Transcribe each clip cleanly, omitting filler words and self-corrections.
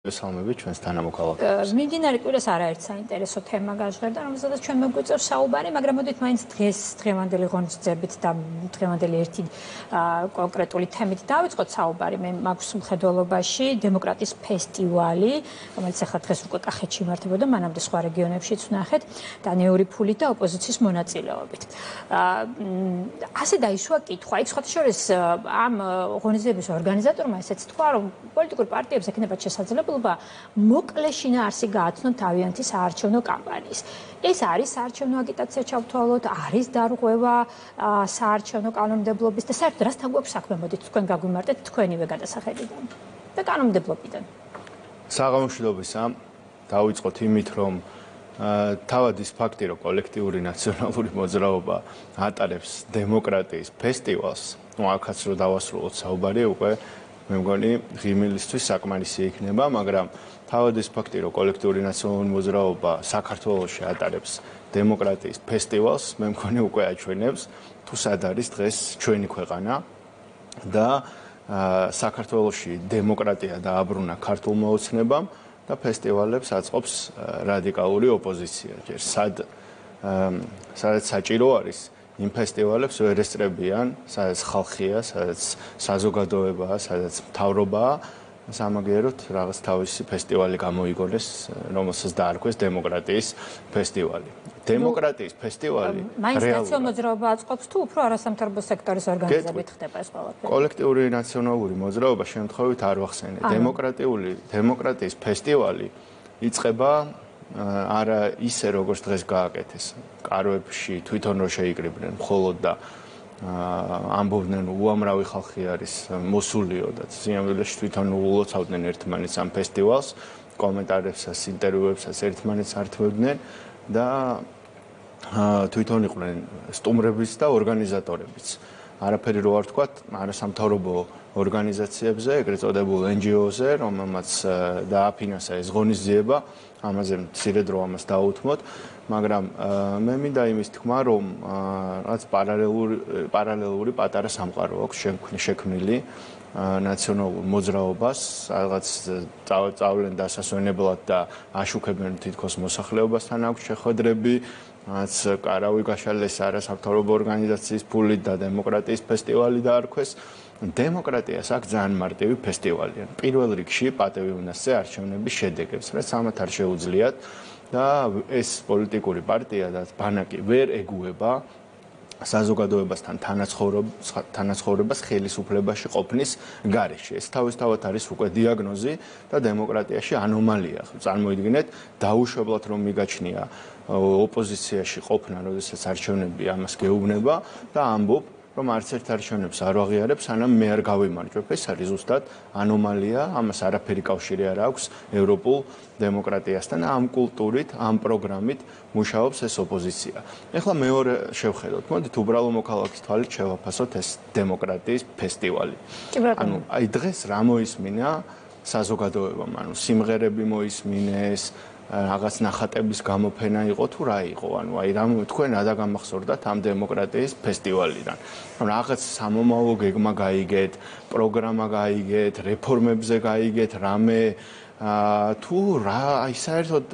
მოგესალმებით ჩვენს თანამოქალაქეებს. მიმდინარე კვირას არაერთ საინტერესო თემა გაჟღერდა, რომელზედაც ჩვენ მოგვიწევს საუბარი, მაგრამ მოდით მაინც დღევანდელი ღონისძიებით და დღევანდელი ერთი კონკრეტული თემით დავიწყოთ საუბარი. მე მაქვს მხედველობაში დემოკრატიის ფესტივალი, რომელიც ახლა დღეს უკვე კახეთში იმართებოდა, მანამდე სხვა რეგიონებშიც ვნახეთ, დანიური ფულით და ოპოზიციის მონაწილეობით. ასე დაისვა კითხვა, იქ სხვათა შორის ამ ღონისძიების ორგანიზატორმა ესეც თქვა, რომ პოლიტიკურ პარტიებს ექნებათ შესაძლებლობა მოკლე შინაარსი გააცნონ თავიანთი საარჩევნო კამპანიის. ეს არის საარჩევნო აგიტაცია ჩავთვალოთ, არის დარღვევა საარჩევნო კანონმდებლობის და საერთოდ რასთან გვაქვს საქმე, მოდით თქვენ გაგვიმარტეთ თქვენივე გადასახედიდან და კანონმდებლობიდან. საღამოშიდობისა დავიწყოთ იმით, რომ თავად ის ფაქტი, რომ კოლექტიური ნაციონალური მოძრაობა ატარებს დემოკრატიის ფესტივალს, აქაც რო დავასრულოთ საუბარი უკვე მე მგონი ღიმილისთვის საკმარისი იქნება, მაგრამ თავად ის ფაქტი, რომ კოლექტიური ნაციონალური მოძრაობა საქართველოში ატარებს დემოკრატიის ფესტივალს, მე მგონი უკვე აჩვენებს, თუ სად არის დღეს ჩვენი ქვეყანა და საქართველოში დემოკრატია დააბრუნა ქართულმა ოცნებამ და ფესტივალებს აწყობს რადიკალური ოპოზიცია. ჯერ სადაც საჭირო არის იმ ფესტივალებს ვერ ესწრებიან, სადაც ხალხია, სადაც საზოგადოებაა, სადაც მთავრობაა, სამაგიეროდ რაღაც თავისი ფესტივალი გამოიგონეს, რომელსაც დაარქვეს დემოკრატიის ფესტივალი. დემოკრატიის ფესტივალი მაინც ნაციონალური მოძრაობა აწყობს თუ უფრო არასამთავრობო სექტორის ორგანიზებით ხდება ეს ყველაფერი? კოლექტიური ნაციონალური მოძრაობა შემთხვევით არ ვახსენე. დემოკრატიის ფესტივალი იწყება არა ისე როგორც დღეს გააკეთეს. კარვებში თვითონ რო შეიკრიბნენ მხოლოდ და ამბობდნენ უამრავი ხალხი არის მოსულიო და სიამოვნებაში თვითონ ულოცავდნენ ერთმანეთს ამ ფესტივალს, კომენტარებსაც, ინტერვიუებსაც ერთმანეთს ართმევდნენ და თვითონ იყვნენ სტუმრებიც და ორგანიზატორებიც. არაფერი რო არ თქვათ, არასამთავრობო ორგანიზაციებზე, ეგრეთ წოდებულ NGO-ზე, რომელმაც დააფინანსა ეს ღონისძიება, ამაზე მცირე დრო ამას დაუთმოთ, მაგრამ მე მინდა იმის თქმა, რომ რაც პარალელური პატარა სამყარო აქვს შექმნილი ნაციონალურ მოძრაობას, რაღაც წავლენ დასასვენებლად და აშუქებენ თითქოს მოსახლეობასთან აქვს შეხვედრები, რაც კარავი გაშალეს არასამთავრობო ორგანიზაციის ფულით და დემოკრატიის ფესტივალი დაარქვეს. დემოკრატიას აქვს ძალიან მარტივი ფესტივალია. პირველ რიგში პატევი უნდასზე არჩევნების შედეგებს, რაც ამათ არ შეუძლიათ და ეს პოლიტიკური პარტია და ბანაკი ვერ ეგუება საზოგადოებასთან თანაცხოვრებას ხელისუფლებაში ყოფნის გარეშე. ეს თავისთავად არის უკვე დიაგნოზი და დემოკრატიაში ანომალია. წარმოიდგინეთ, დაუშვებლად რომ მიგაჩნია ოპოზიციაში ყოფნა, როდესაც არჩევნები ამას გეუბნება და ამბობ, რომ არც ერთ არჩევნებს არ აღიარებს, სანამ მე არ გავიმარჯვებ. ეს არის ზუსტად ანომალია, ამას არაფერი კავშირი არ აქვს ევროპულ დემოკრატიასთან. ამ კულტურით, ამ პროგრამით მუშაობს ეს ოპოზიცია. ეხლა მეორე შევხედოთ, მოდით უბრალო მოქალაქის თვალით შევაფასოთ ეს დემოკრატიის ფესტივალი. ანუ აი დღეს რა მოისმინა საზოგადოებამ, ანუ სიმღერები მოისმინეს, რაღაც ნახატების გამოფენა იყო თუ რა იყო, ანუ აი რამ თქვენ რა დაგამახსოვრდათ ამ დემოკრატიის ფესტივალიდან. რაღაც სამომავლო გეგმა გაიგეთ, პროგრამა გაიგეთ, რეფორმებზე გაიგეთ, რამე თუ რა აი საერთოდ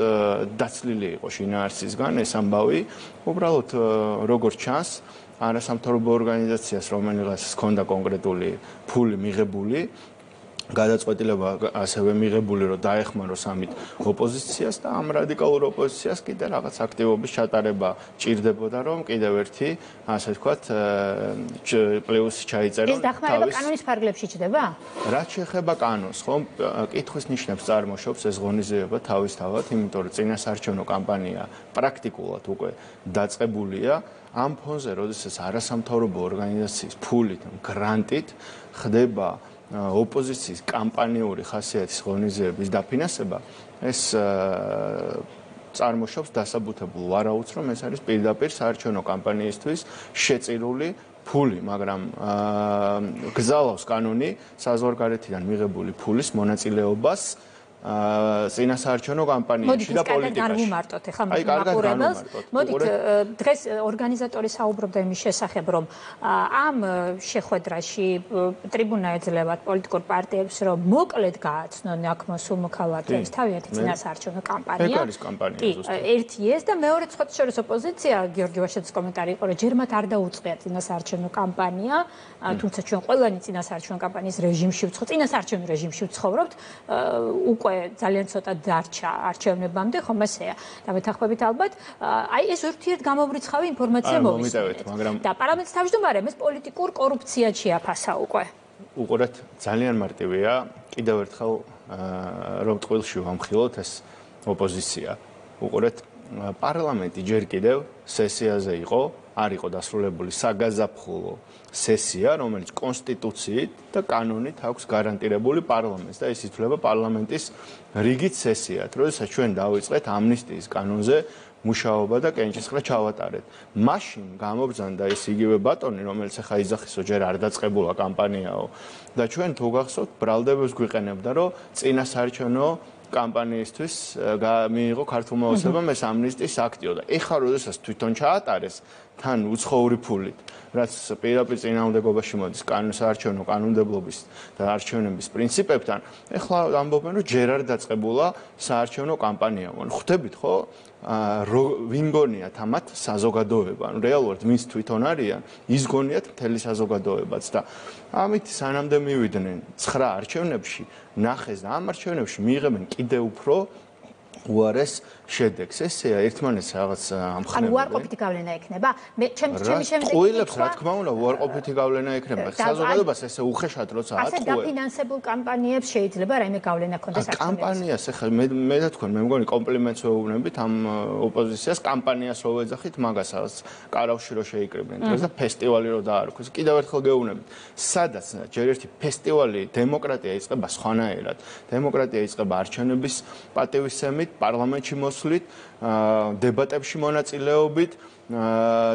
დაცლილი იყო შინაარსისგან ეს ამბავი, უბრალოდ როგორც ჩანს, არასამთავრობო ორგანიზაციას რომელიღაც ჰქონდა კონკრეტული ფული მიღებული, გადაწყვეტილება ასევე მიღებული, რომ დაეხმაროს ამით ოპოზიციას და ამ რადიკალურ ოპოზიციას კიდე რაღაც აქტივობის ჩატარება ჭირდებოდა, რომ კიდევ ერთი, ასე ვთქვათ, პლუსი ჩაიწერონ. ეს დახმარება კანონის ფარგლებში ჩდება? რაც შეეხება კანონს, ხომ, კითხვის ნიშნებს წარმოშობს ეს ღონისძიება თავისთავად, იმიტომ რომ წინასაარჩევნო კამპანია პრაქტიკულად უკვე დაწყებულია. ამ ფონზე, როდესაც არასამთავრობო ორგანიზაციის ფულით, გრანტით ხდება ოპოზიციის კამპანიური ხასიათის ღონისძიების დაფინანსება, ეს წარმოშობს დასაბუთებულ ვარაუდს, რომ ეს არის პირდაპირ საარჩევნო კამპანიისთვის შეწირული ფული, მაგრამ გზავნავს კანონი საზღვარგარეთიდან მიღებული ფულის მონაწილეობას წინასაარჩევნო კამპანიაში და პოლიტიკაში. არ ვუმარტოთ ახლა მაყურებელს. მოდით დღეს ორგანიზატორი საუბრობდა იმის შესახებ, რომ ამ შეხვედრაში ტრიბუნა ეძლევათ პოლიტიკურ პარტიებს, რომ მოკლედ გააცნონ აქ მოსულ მოქალაქეებს თავიანთი წინასაარჩევნო კამპანია. ეგ არის კამპანია ზუსტად. ერთი ეს და მეორე სხვათა შორის ოპოზიცია გიორგი ვაშაძის კომენტარი იყო, რომ ჯერ მათ არ დაუწყია წინასაარჩევნო კამპანია, თუმცა ჩვენ ყველანი წინასაარჩევნო კამპანიის რეჟიმში წინასაარჩევნო რეჟიმში ვცხოვრობთ, უკვე ძალიან ცოტა დარჩა არჩევნებამდე, ხომ ესეა. და მეთანხმებით ალბათ, აი ეს ურთიერთ გამოვრიცხავი ინფორმაცია მოვისმენთ. და პარლამენტის თავმჯდომარემ ეს პოლიტიკურ კორუფციად შეაფასა უკვე. უყურეთ, ძალიან მარტივია, კიდევ ერთხელ რომ ტყუილში ვამხილოთ ეს ოპოზიცია. უყურეთ, პარლამენტი ჯერ კიდევ სესიაზე იყო, არ იყო დასრულებული საგაზაფხულო სესია, რომელიც კონსტიტუციით და კანონით აქვს გარანტირებული პარლამენტს და ეს ითვლება პარლამენტის რიგით სესიად. როდესაც ჩვენ დავიწყეთ ამნისტიის კანონზე მუშაობა და კენჭისყრა ჩავატარეთ. მაშინ გამობრძანდა ეს იგივე ბატონი, რომელიც ახლა იძახისო ჯერ არ დაწყებულა კამპანიაო და ჩვენ თუ გახსოვთ, ბრალდებებს გვიყენებდა, რომ წინასაარჩევნო კამპანიისთვის მიიღო ქართულმა ოცნებამ ეს ამნისტიის აქტიო და ეხლა როდესაც თვითონ ჩაატარეს თან უცხოური ფულით, რაც პირდაპირ წინააღმდეგობაში მოდის საარჩევნო კანონმდებლობის და არჩევნების პრინციპებთან, ეხლა ამბობენ, რომ ჯერ არ დაწყებულა საარჩევნო კამპანია. ხვდებით ხო? ვინ გონიათ ამათ საზოგადოება, რეალურად ვინც თვითონ არიან, ის გონიათ მთელი საზოგადოებაც და ამით სანამდე მივიდნენ 9 არჩევნებში, ნახეს და ამ არჩევნებში მიიღებენ კიდევ უფრო უარეს შედეგს. ესეა ერთმანეთს რაღაც ამხნევები. ანუ უარყოფითი გავლენა ექნება. მე ჩემი შემდეგი ყუილებს რა თქმა უნდა უარყოფითი გავლენა ექნება. საზოგადოებას ესე უხეშად როცა ატყუებს. ასე დაფინანსებულ კამპანიებს შეიძლება რაიმე გავლენა ქონდეს არჩევნებში. კამპანიას ახლა მე და თქვენ მე მგონი კომპლიმენტს ვეუბნებით ამ ოპოზიციას კამპანიას რო ეძახით მაგასაც კარავში რო შეიკრიბნენ დღეს და ფესტივალი რო დაარქვეს. კიდევ ერთხელ გეუბნებით. სადაც ჯერ ერთი ფესტივალი დემოკრატია იწყება სხვანაირად. დემოკრატია იწყება არჩევნების პატივისცემით, პარლამენტში მოსვლით, დებატებში მონაწილეობით,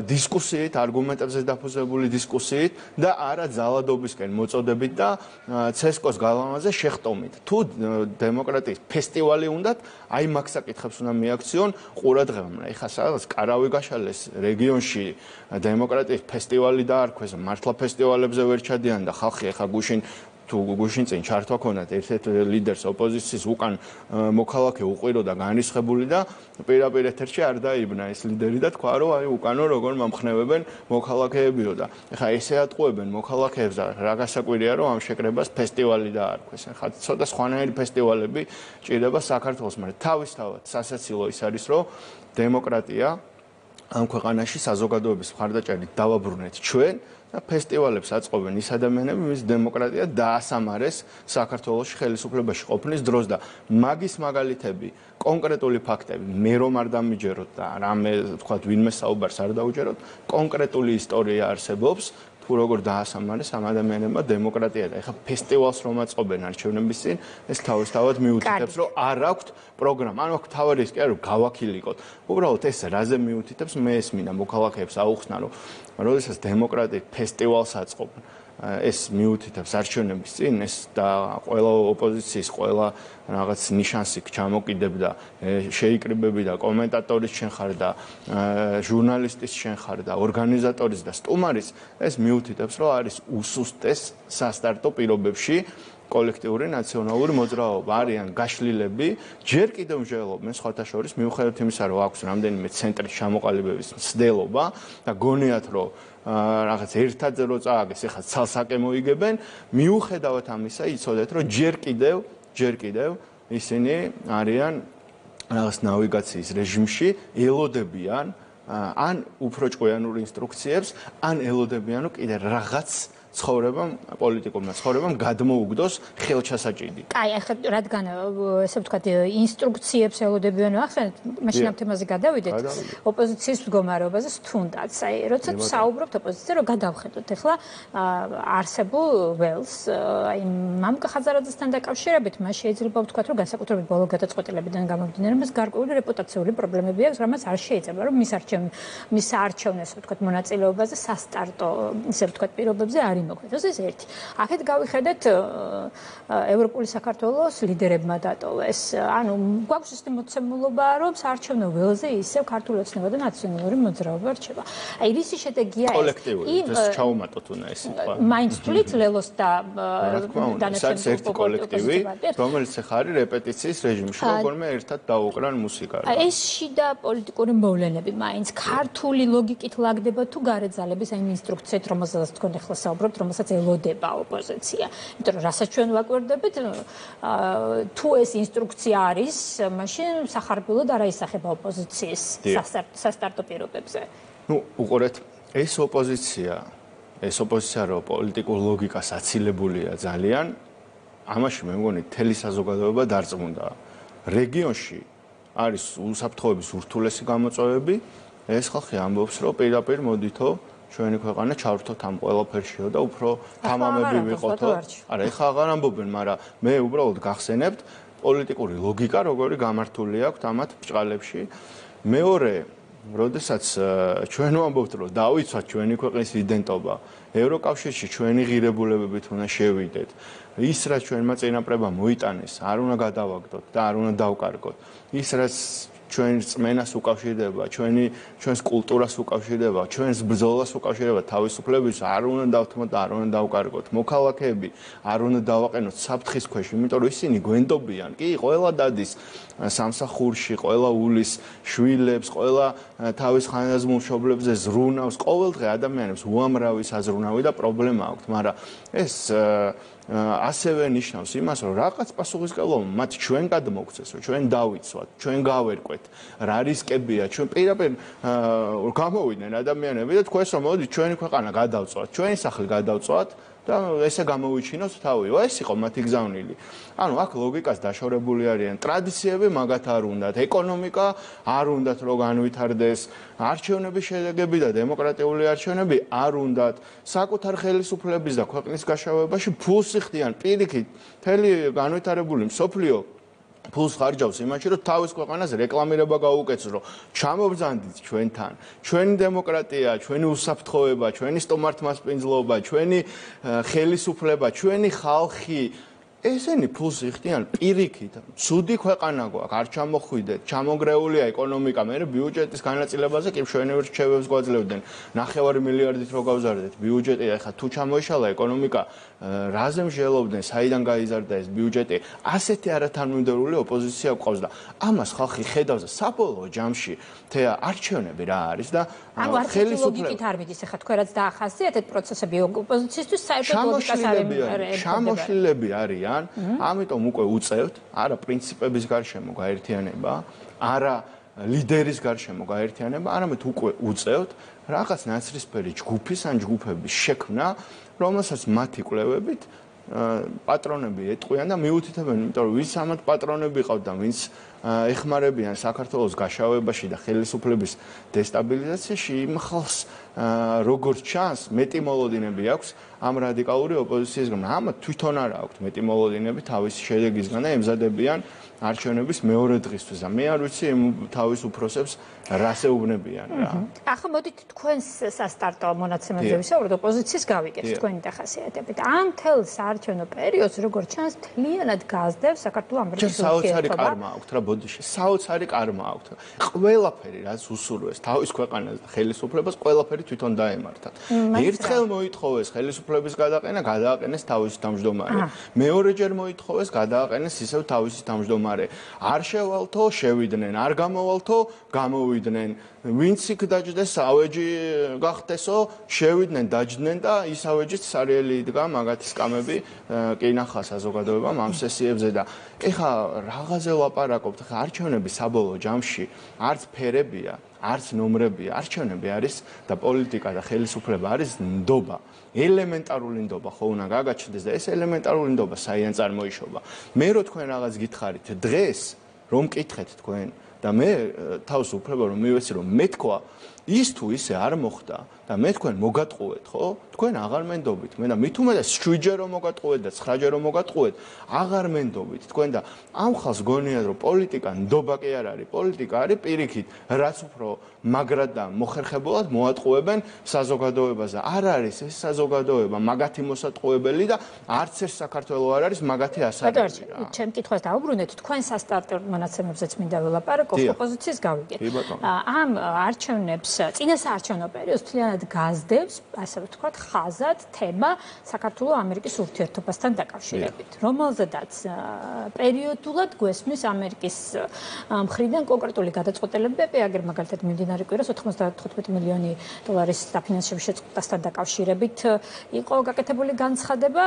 დისკუსიით, არგუმენტებზე დაფუძნებული დისკუსიით და არა ძალადობისკენ მოწოდებით და ცესკოს გალავანზე შეხტომით. თუ დემოკრატიის ფესტივალი უნდათ, აი მაგ საკითხებს უნდა მიაქციონ ყურადღებამ. ეხლა სადაც კარავი გაშალეს რეგიონში დემოკრატიის ფესტივალი დაარქვეს, მართლა ფესტივალებზე ვერ ჩადიან და ხალხი ეხლა თუ გუშინ წინ ჩართვა ქონათ ერთ-ერთ ლიდერს ოპოზიციის უკან მოქალაქე უყვირო და განრისხებული და პირდაპირ ეთერში არ დაიბნა ეს ლიდერი და თქვა რომ აი უკანო როგორ მომხნევებენ მოქალაქეებიო და ეხლა ესე ატყუებენ მოქალაქეებს და რა გასაკვირია რომ ამ შეკრებას ფესტივალი დაარქვეს. ეხლა ცოტა სხვანაირი ფესტივალები ჭირდება საქართველოს, მაგრამ თავისთავად სასაცილო ის არის რომ დემოკრატია ამ ქვეყანაში საზოგადოების მხარდაჭერით დავაბრუნეთ ჩვენ და ფესტივალებს აწყობენ ის ადამიანები, ვინც დემოკრატია დაასამარეს საქართველოში ხელისუფლებაში ყოფნის დროს და მაგის მაგალითები, კონკრეტული ფაქტები, მე რომ არ დამიჯეროთ და რამე თქვათ ვინმე საუბარს არ დაუჯეროთ, კონკრეტული ისტორია არსებობს, თუ როგორ დაასამარეს ამ ადამიანებმა დემოკრატია და ეხლა ფესტივალს რომ აწყობენ არჩევნების წინ, ეს თავისთავად მიუთითებს, რომ არ აქვთ პროგრამა, ანუ აქ თავი რისკი არის, რომ გავაქილიკოთ. უბრალოდ ეს რაზე მიუთითებს, მე ესმინა მოქალაქეებს აუხსნა, რომ როდესაც დემოკრატია ფესტივალს აწყობენ, ეს მიუთითებს არჩევნების წინ, ეს და ყველა ოპოზიციის ყველა რაღაც ნიშანსი ჩამოკიდებდა, შეიკრიბები და კომენტატორის შენ ხარ და ჟურნალისტის შენ ხარ და ორგანიზატორის და სტუმარის, ეს მიუთითებს, რომ არის უსუსტეს სასტარტო პირობებში კოლექტიური ნაციონალური მოძრაობა, არიან გაშლილები, ჯერ კიდევ მსჯელობენ სხვათა შორის მიუხედავად იმისა, რომ აქვს რამდენიმე ცენტრის ჩამოყალიბების მცდელობა და გონიათ, რომ რაღაც ერთადზე რო წააგეს, ეხლა ცალსაკე მოიგებენ, მიუხედავად ამისა, იცოდეთ, რომ ჯერ კიდევ ისინი არიან რაღაც ნავიგაციის რეჟიმში, ელოდებიან ან უფრო ჭკვიანურ ინსტრუქციებს, ან ელოდებიან, რომ კიდე რაღაც ცხოვრებამ, პოლიტიკურმა ცხოვრებამ გადმოუგდოს ხელჩასაჭიდი. აი, ახლა რადგან ესე ვთქვათ, ინსტრუქციებს ელოდებიან ახსენეთ, მაშინ ამ თემაზე გადავიდეთ. ოპოზიციის მდგომარეობაზე თუნდაც. აი, როცა საუბრობთ ოპოზიცია, რომ გადავხედოთ ახლა არსებულ ველს, აი, მამუკა ხაზარაძესთან დაკავშირებით, მას შეიძლება ვთქვათ, რომ განსაკუთრებით ბოლო გადაწყვეტილებიდან გამომდინარე, მას გარკვეული რეპუტაციული პრობლემები აქვს, რამაც არ შეიძლება, რომ მის საარჩევნო, ასე ვთქვათ, მონაწილეობაზე სასტარტო, ისე ვთქვათ, პირობებზე არ გამიმოქმედოს, ეს ერთი. აქეთ გავიხედეთ ევროპული საქართველოს ლიდერებმა დატოვეს. ანუ გვაქვს ის მოცემულობა, რომ საარჩევნო ველზე ისევ ქართული ოცნება და ნაციონალური მოძრაობა რჩება. აი რისი შედეგია ეს? კოლექტიური, ეს ჩაუმატოთ უნდა ეს სიტყვა. მაინც თვლით ლელოს და დანარჩენი ერთი კოლექტივი, რომელიც ახლა არის რეპეტიციის რეჟიმში, როგორმე ერთად დაუკრან მუსიკა. ეს შიდა პოლიტიკური მოვლენები მაინც ქართული ლოგიკით ლაგდება თუ გარეძალების აი ინსტრუქციით, რომელსაც თქვენ ახლა საუბრობთ, რომელსაც ელოდება ოპოზიცია. იმიტომ რომ რასაც ჩვენ ვაკვირდებით, თუ ეს ინსტრუქცია არის, მაშინ სახარბილოდ არ აისახება ოპოზიციის სასტარტო პირობებზე. ნუ უყურეთ, ეს ოპოზიცია რო პოლიტიკურ ლოგიკას აცილებულია ძალიან, ამაში მე მგონი მთელი საზოგადოება დარწმუნდა. რეგიონში არის უსაფრთხოების ურთულესი გამოწვევები, ეს ხალხი ამბობს, რომ პირდაპირ მოდითო ჩვენი ქვეყანა ჩავრთოთ ამ ყველაფერშიო და უფრო თამამები ვიყოთო. არა, ეხლა აღარ ამბობენ, მაგრამ მე უბრალოდ გახსენებთ პოლიტიკური ლოგიკა როგორი გამართული აქვს ამათ ბჭყალებში. მეორე, როდესაც ჩვენ ვამბობთ, რომ დავიცვათ ჩვენი ქვეყნის იდენტობა, ევროკავშირში ჩვენი ღირებულებებით უნდა შევიდეთ. ის რაც ჩვენმა წინაპრებმა მოიტანეს, არ უნდა გადავაგდოთ და არ უნდა დავკარგოთ. ის რაც ჩვენს წმენას უკავშირდება, ჩვენს კულტურას უკავშირდება, ჩვენს ბრძოლას უკავშირდება თავისუფლების, არ უნდა დავთმოთ და არ უნდა დავკარგოთ. მოქალაქეები არ უნდა დავაყენოთ საფრთხის ქვეშ, იმიტომ რომ ისინი გვენდობიან. კი, ყველა დადის სამსახურში, ყველა ულის შვილებს, ყველა თავის ხანაზმულმშობლებზე ზრუნავს, ყოველდღე ადამიანებს უამრავი საზრუნავი და პრობლემა აქვს, მაგრამ ეს ასევე ნიშნავს იმას, რომ რაღაც პასუხისმგებლობა მათ ჩვენ გადმოგცეს, რომ ჩვენ დავიცვათ, ჩვენ გავერკვეთ, რა რისკებია, ჩვენ პირდაპირ გამოვიდნენ ადამიანები და თქვენს რომ მოდი ჩვენი ქვეყანა გადავწვათ, ჩვენი სახლი გადავწვათ და ესე გამოვიჩინოთ თავი. ეს იყო მათი გზავნილი. ანუ აქ ლოგიკას დაშორებული არიან. ტრადიციები მაგათ არ უნდათ, ეკონომიკა არ უნდათ რომ განვითარდეს, არჩევნების შედეგები და დემოკრატიული არჩევნები არ უნდათ. საკუთარ ხელისუფლების და ქვეყნის გაშავებაში ფულს იხდიან პირიქით. მთელი განვითარებული მსოფლიო ფულს ხარჯავს იმაში, რომ თავის ქვეყანას რეკლამირება გაუკეთოს, რომ ჩამობრძანდით ჩვენთან. ჩვენი დემოკრატია, ჩვენი უსაფრთხოება, ჩვენი სტუმართმასპინძლობა, ჩვენი ხელისუფლება, ჩვენი ხალხი ესენი ფულს იხდიან პირიქით. ცუდი ქვეყანა გვაქვს, არ ჩამოხვიდეთ, ჩამონგრეულია ეკონომიკა, მე ბიუჯეტის განაწილებაზე კი მშვენიერ რჩევებს გვაძლევდნენ. 9 მილიარდით რო გავზარდეთ ბიუჯეტი, ახლა თუ ჩამოიშალა ეკონომიკა, რაზე მსჯელობდნენ, საიდან გაიზარდა ეს ბიუჯეტი? ასეთი არათანმიმდევრული ოპოზიცია გვყავს და ამას ხალხი ხედავს და საბოლოო ჯამში თეა არჩევნები რა არის და ხელისუფლებით არ მიდის. ახლა თქვენ რაც დაახასიათეთ პროცესები ოპოზიციისთვის საერთოდ ლოგიკას არ შემოშლილები არიან, ამიტომ უკვე უწევთ, არა პრინციპების გარშემო გაერთიანება, არა ლიდერის გარშემო გაერთიანება, არამედ უკვე უწევთ რაღაც ნაცრისფერი ჯგუფის ან ჯგუფების შექმნა, რომელსაც მათი კვლევებით პატრონები ეტყვიან და მიუთითებენ, იმიტომ რომ ვის ამათ პატრონები ყავთ და ვინც ეხმარებიან საქართველოს გაშავებაში და ხელისუფლების დესტაბილიზაციაში, იმ ხალხს როგორც ჩანს, მეტი მოლოდინები აქვს ამ რადიკალური ოპოზიციისგან. ამათ თვითონ არ აქვს მეტი მოლოდინები თავისი შედეგისგან და ემზადებიან არჩევნების მეორე დღისთვის და მე არ ვიცი თავის უფროსებს რას ეუბნებიან რა. ახლა მოდით თქვენს სასტარტო მონაცემებზე ვისაუბროთ, ოპოზიციის გავიგეთ თქვენი დახასიათებით. ამ თელ საარჩევნო პერიოდს როგორც ჩანს, თლიანად გაზდევს საქართველოს ამერიკის საოცარი კარმა აქვს რა ბოდიში, საოცარი კარმა აქვს. ყველაფერი რაც უსურვეს თავის ქვეყანას და ხელისუფლებას, ყველაფერი თვითონ დაემართათ. ერთხელ მოითხოვეს ხელისუფლების გადაყენა, გადააყენეს თავისი თავმჯდომარე. მეორეჯერ მოითხოვეს, გადააყენეს ისევ თავისი თავმჯდომარე. არ შევალთო, შევიდნენ, არ გამოვალთო, გამოვიდნენ. ვინც იქ დაჯდეს, ავეჯი გახდესო, შევიდნენ, დაჯდნენ და ის ავეჯიც სარიელი იდგა მაგათი სკამები კი ნახა საზოგადოებამ ამ სესიებზე და ეხა რაღაცე ლაპარაკობთ, ხა არჩევნები საბოლოო ჯამში არც ფერებია, არც ნომრებია, არჩევნები არის და პოლიტიკა და ხელისუფლება არის ნდობა. ელემენტარული ნდობა ხო უნდა გაგაჩნდეს და ეს ელემენტარული ნდობა საიდან წარმოიშობა. მე რო თქვენ რაღაც გითხარით დღეს რომ მკითხეთ თქვენ და მე თავს უფლება რომ მივეცი რომ მე თქვა ის თუ ისე არ მოხდა და მე თქვენ მოგატყუეთ, ხო? თქვენ აღარ მენდობით. მე და მით უმეტეს 7-ჯერ რომ მოგატყუეთ და 9-ჯერ რომ მოგატყუეთ, აღარ მენდობით. თქვენ და ამ ხალხს გონიათ რომ პოლიტიკა ნდობა კი არ არის, პოლიტიკა არის პირიქით, რაც უფრო მაგრად და მოხერხებულად მოატყუებენ საზოგადოებას. არ არის ეს საზოგადოება მაგათი მოსატყუებელი და არც ეს საქართველო არ არის მაგათი ასარები. ჩემ კითხვას დაუბრუნდეთ, თქვენ სასტარტო მონაცემებზეც მინდა ველაპარაკო, ოპოზიციის გავიგეთ. ამ არჩევნებს წინასაარჩევნო პერიოდს მთლიანად გაზდევს, ასე ვთქვათ, ხაზად თემა საქართველო-ამერიკის ურთიერთობასთან დაკავშირებით, რომელზედაც პერიოდულად გვესმის ამერიკის მხრიდან კონკრეტული გადაწყვეტილებები, აგერ მაგალითად მიმდინარე კვირას 95 მილიონი დოლარის დაფინანსების შეწყვეტასთან დაკავშირებით იყო გაკეთებული განცხადება.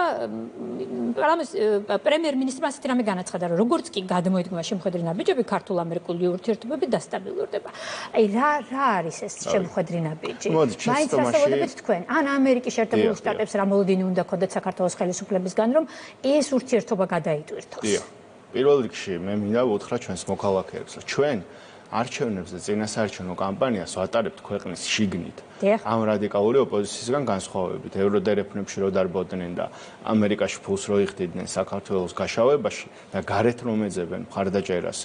პრემიერ-მინისტრმა ასეთი რამე განაცხადა, რომ როგორც კი გადმოიდგება შემოხვედრი ნაბიჯები, ქართულ-ამერიკული ურთიერთობები დასტაბილურდება. აი რა არის ეს შემოხვედრი ნაბიჯი? მაინც ასწავლეთ თქვენ, ან ამერიკის შეერთებულ შტატებს რა მოლოდინი უნდა ქონდეთ საქართველოს ხელისუფლებისგან, რომ ეს ურთიერთობა გადაიტვირთოს. პირველ რიგში მე მინდა უთხრა ჩვენს მოქალაქეებს, რომ ჩვენ არჩევნებს და წინასაარჩევნო კამპანიას ვატარებთ ქვეყნის შიგნით. ამ რადიკალური ოპოზიციისგან განსხვავებით, ევროდერეფნებში რო დარბოდნენ და ამერიკაში ფულს რო იხდიდნენ საქართველოს გაშავებაში და გარეთ რომ ეძებენ მხარდაჭერას,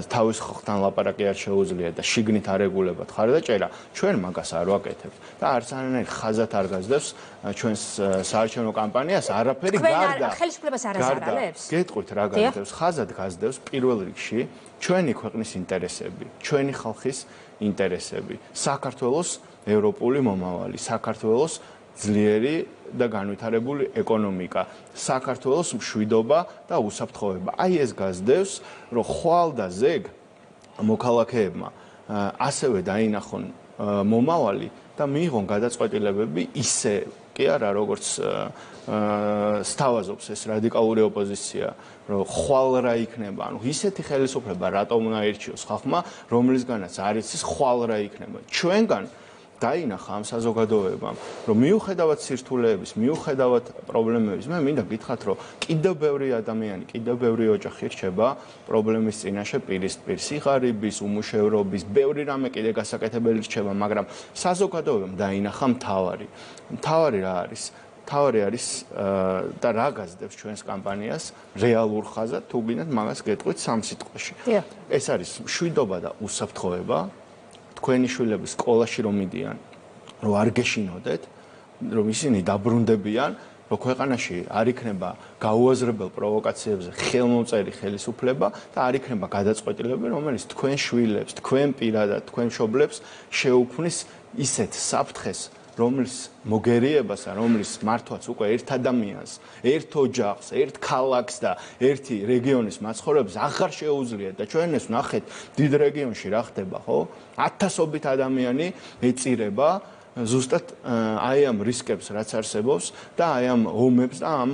თავის ხალხთან ლაპარაკი არ შეუძლია და შიგნით არეგულებათ მხარდაჭერა, ჩვენ მაგას არ ვაკეთებთ და არც არანაირ ხაზად არ გაზდევს ჩვენს საარჩევნო კამპანიას არაფერი გარდა. ხელისუფლებას არ აზარალებს? გეტყვით რა გაზდევს? ხაზად გაზდევს პირველ რიგში ჩვენი ქვეყნის ინტერესები, ჩვენი ხალხის ინტერესები, საქართველოს ევროპული მომავალი, საქართველოს ძლიერი და განვითარებული ეკონომიკა, საქართველოს მშვიდობა და უსაფრთხოება. აი ეს გაზდევს, რომ ხვალ და ზეგ მოქალაქეებმა ასევე დაინახონ მომავალი და მიიღონ გადაწყვეტილებები ისე კი არა, როგორც სთავაზობს ეს რადიკალური ოპოზიცია, რომ ხვალ რა იქნება, ანუ ისეთი ხელისუფლება რატომ უნდა ირჩიოს ხალხმა, რომლისგანაც არ იცის ხვალ რა იქნება. ჩვენგან დაინახა ამ საზოგადოებამ, რომ მიუხედავად სირთულეების, მიუხედავად პრობლემების, მე მინდა გითხრათ, რომ კიდევ ბევრი ადამიანი, კიდევ ბევრი ოჯახი რჩება პრობლემის წინაშე პირისპირ, სიღარიბის, უმუშევრობის, ბევრი რამე კიდე გასაკეთებელი რჩება, მაგრამ საზოგადოებამ დაინახა მთავარი რა არის? მთავარი არის და რა გაზდევს ჩვენს კამპანიას რეალურ ხაზად, თუ გინდათ მაგას გეტყვით სამ სიტყვაში. ეს არის მშვიდობა და უსაფრთხოება. თქვენი შვილები სკოლაში რომ მიდიან, რომ არ გეშინოდეთ, რომ ისინი დაბრუნდებიან, რომ ქვეყანაში არ იქნება გაუაზრებელ პროვოკაციებზე ხელმომწერი ხელისუფლება და არ იქნება გადაწყვეტილება, რომელიც თქვენ შვილებს, თქვენ პირადად, თქვენ მშობლებს შეუქმნის ისეთ საფრთხეს, რომლის მოგერიებას და რომლის მართვაც უკვე ერთ ადამიანს, ერთ ოჯახს, ერთ ქალაქს და ერთი რეგიონის მაცხოვრებელს აღარ შეუძლიათ და ჩვენ ეს ვნახეთ დიდ რეგიონში რა ხდება, ხო? ათასობით ადამიანი ეწირება ზუსტად აი ამ რისკებს რაც არსებობს და აი ამ ომებს და ამ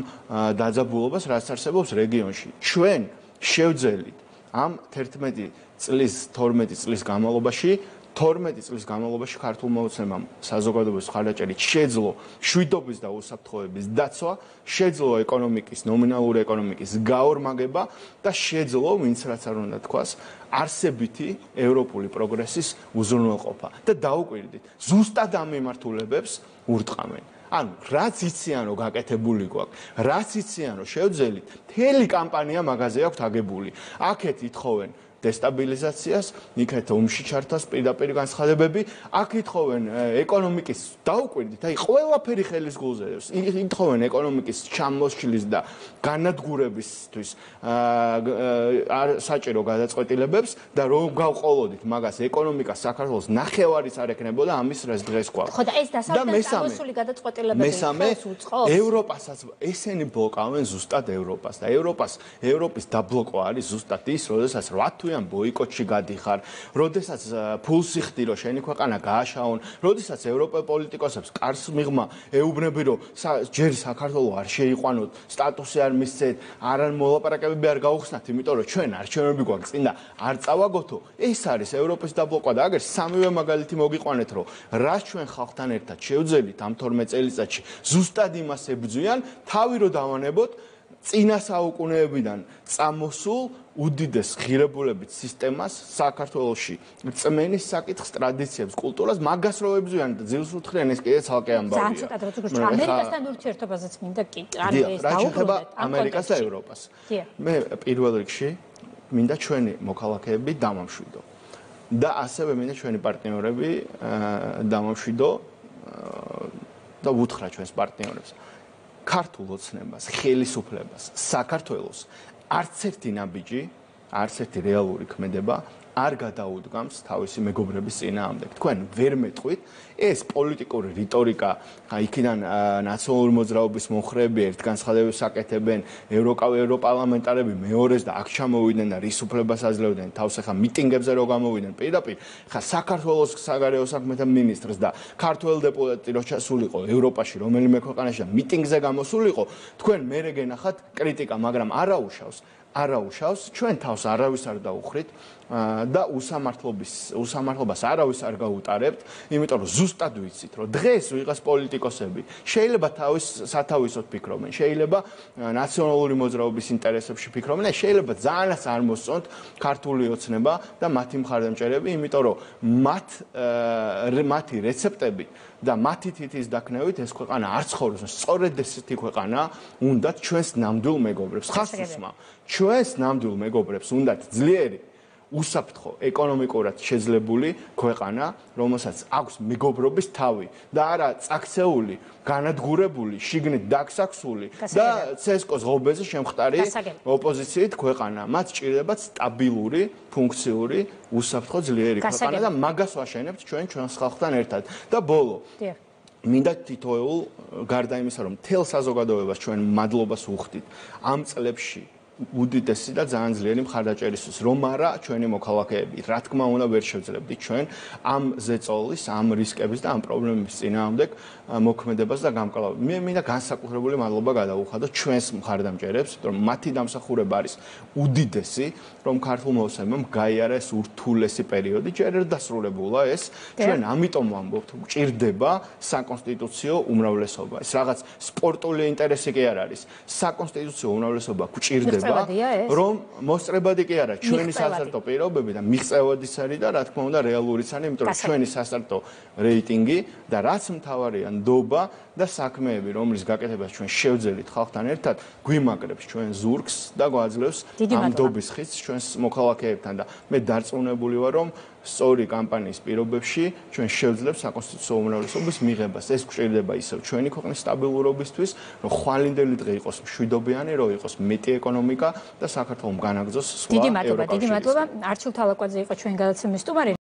დაძაბულობას რაც არსებობს რეგიონში. ჩვენ შევძელით ამ 11 წლის 12 წლის განმავლობაში 12 წლის განმავლობაში ქართულმა ოცნებამ საზოგადოების მხარდაჭერით შეძლო მშვიდობის და უსაფრთხოების დაცვა, შეძლო ეკონომიკის, ნომინალური ეკონომიკის გაორმაგება და შეძლო, ვინც რაც არ უნდა თქვას, არსებითი ევროპული პროგრესის უზრუნველყოფა. და დაუკვირდით, ზუსტად ამ მიმართულებებს ურტყამენ. ანუ რაც იციან რომ გაკეთებული გვაქვს, რაც იციან რომ შევძელით, მთელი კამპანია მაგაზე აქვთ აგებული. აქეთ ითხოვენ დესტაბილიზაციას, იქეთ ომში ჩართვას პირდაპირ განცხადებები, აქ ითხოვენ ეკონომიკის დაუკვირდით, აი ყველაფერი ხელის გულზე დევს. ითხოვენ ეკონომიკის ჩამოსჩლის და განადგურებისთვის საჭირო გადაწყვეტილებებს და რომ გავყოლოდით მაგას ეკონომიკა საქართველოს ნახევარის არ ეკნებოდა ამის დღეს გვაქვს. ხო და ეს დასავლეთისული გადაწყვეტილებები ხელს უწყობს? ევროპასაც ესენი ბლოკავენ ზუსტად ევროპას და ევროპის დაბლოკვა არის ზუსტად ის, როდესაც 8 თვიან ბოიკოტში გადიხარ, როდესაც ფულს იხდი რომ შენი ქვეყანა გააშაონ, როდესაც ევროპელ პოლიტიკოსებს კარს მიღმა ეუბნები რომ ჯერ საქართველოს არ შეიყვანოთ, სტატუსი არ მისცეთ, არ მოლაპარაკებები არ გაუხსნათ, იმიტომ რომ ჩვენ არჩევნები გვაქვს წინ და არ წავაგოთო. ეს არის ევროპის დაბლოკვა და აგერ სამივე მაგალითი მოგიყვანეთ, რომ რაც ჩვენ ხალხთან ერთად შევძელით ამ 12 წელიწადში, ზუსტად იმას ებრძვიან, თავი რომ დავანებოთ წინა საუკუნეებიდან წამოსულ უდიდეს ღირებულებით სისტემას საქართველოში წმენის საკითხს, ტრადიციებს, კულტურას მაგას რო ებზვიან და ძილს უთხრიან ეს კიდე ცალკე ამბავია. ძალიან ცოტა როგორც ამერიკასთან ურთიერთობაზეც მინდა კი ანუ ეს დაუბრუნდეთ ამერიკას და ევროპას. მე პირველ რიგში მინდა ჩვენი მოქალაქეები დამამშვიდო. და ასევე მინდა ჩვენი პარტნიორები დამამშვიდო და უთხრა ჩვენს პარტნიორებს. ქართულ ოცნებას, ხელისუფლებას, საქართველოს არც ერთი ნაბიჯი, არც ერთი რეალური ქმედება არ გადაუდგამს თავისი მეგობრების წინააღმდეგ. თქვენ ვერ მეტყვით, ეს პოლიტიკური რიტორიკა, იქიდან ნაციონალური მოძრაობის მომხრეები ერთგანცხადებას აკეთებენ, ევროპარლამენტარები მეორეს და აქ ჩამოვიდნენ და რის უფლებას აძლევდნენ თავს ახლა მიტინგებზე რო გამოვიდნენ პირდაპირ, ხა საქართველოს საგარეო საქმეთა მინისტრს და ქართველ დეპუტატი რო ჩასულიყო ევროპაში რომელიმე ქვეყანაში და მიტინგზე გამოსულიყო, თქვენ მერე გენახათ კრიტიკა, მაგრამ არაუშავს, ჩვენ თავს არავის არ დაუხრით და უსამართლობას არავის არ გაუტარებთ, იმიტომ რომ ზუსტად ვიცით, რომ დღეს ვიღას პოლიტიკოსები შეიძლება სათავისოდ ფიქრობენ, შეიძლება ნაციონალური მოძრაობის ინტერესებში ფიქრობენ, შეიძლება ძალიანაც არ მოსწონთ ქართული ოცნება და მათი მხარდამჭერები, იმიტომ რომ მათი რეცეპტები და მათი თითის დაქნევით ეს ქვეყანა არ ცხოვრობს, სწორედ ესეთი ქვეყანა უნდათ ჩვენს ნამდვილ მეგობრებს, ხას უსმავ, ჩვენს ნამდვილ მეგობრებს უნდათ ძლიერი უსაფრთხო ეკონომიკურად შეძლებული ქვეყანა, რომელსაც აქვს მეგობრობის თავი და არა წაქცეული, განადგურებული, შიგნით დაგსაქსული და ცესკოს ღობეზე შემხტარი ოპოზიციით ქვეყანა. მათ სჭირდებათ სტაბილური, ფუნქციური, უსაფრთხო ძლიერი ქვეყანა და მაგას ვაშენებთ ჩვენს ხალხთან ერთად. და ბოლო მინდა თითოეულ გარდა იმისა, რომ მთელ საზოგადოებას ჩვენ მადლობას ვუხდით ამ წლებში უდიდესი და ძალიან ძლიერი მხარდაჭერისთვის, რომ არა ჩვენი მოქალაქეები, რა თქმა უნდა ვერ შევძლებდით ჩვენ ამ ზეწოლის, ამ რისკების და ამ პრობლემების წინააღმდეგ მოქმედებას და გამკლავებას. მე მინდა განსაკუთრებული მადლობა გადავუხადო ჩვენს მხარდამჭერებს, რომ მათი დამსახურება არის უდიდესი, რომ ქართულ მოსამართლემ გაიარა ეს ურთულესი პერიოდი, ჯერ არ დასრულებულა ეს. ჩვენ ამიტომ ვამბობთ, გჭირდება საკონსტიტუციო უმრავლესობა. ეს რაღაც სპორტული ინტერესი კი არ არის. საკონსტიტუციო უმრავლესობა გჭირდება რომ მოსწრებადი კი არა ჩვენი სასტარტო პირობები და მიღწევადის არის და რა თქმა უნდა რეალურიც არის, იმიტომ რომ ჩვენი სასტარტო რეიტინგი და რაც მთავარია ნდობა და საქმეები, რომლის გაკეთებას ჩვენ შევძელით ხალხთან ერთად, გვიმაგრებს ჩვენ ზურგს და გვაძლევს ამ ნდობის ხიდს ჩვენს მოქალაქეებთან და მე დარწმუნებული ვარ, რომ სწორი კამპანიის პირობებში ჩვენ შევძლებთ საკონსტიტუციო უმრავლესობის მიღებას. ეს გვჭირდება ისევ ჩვენი ქვეყნის სტაბილურობისთვის, რომ ხვალინდელი დღე იყოს მშვიდობიანი, რომ იყოს მეტი ეკონომიკა და საქართველოს განაგრძოს სხვა ევროკავშირის. დიდი მადლობა. არჩილ თალაკვაძე იყო ჩვენ გადაცემის სტუმარი.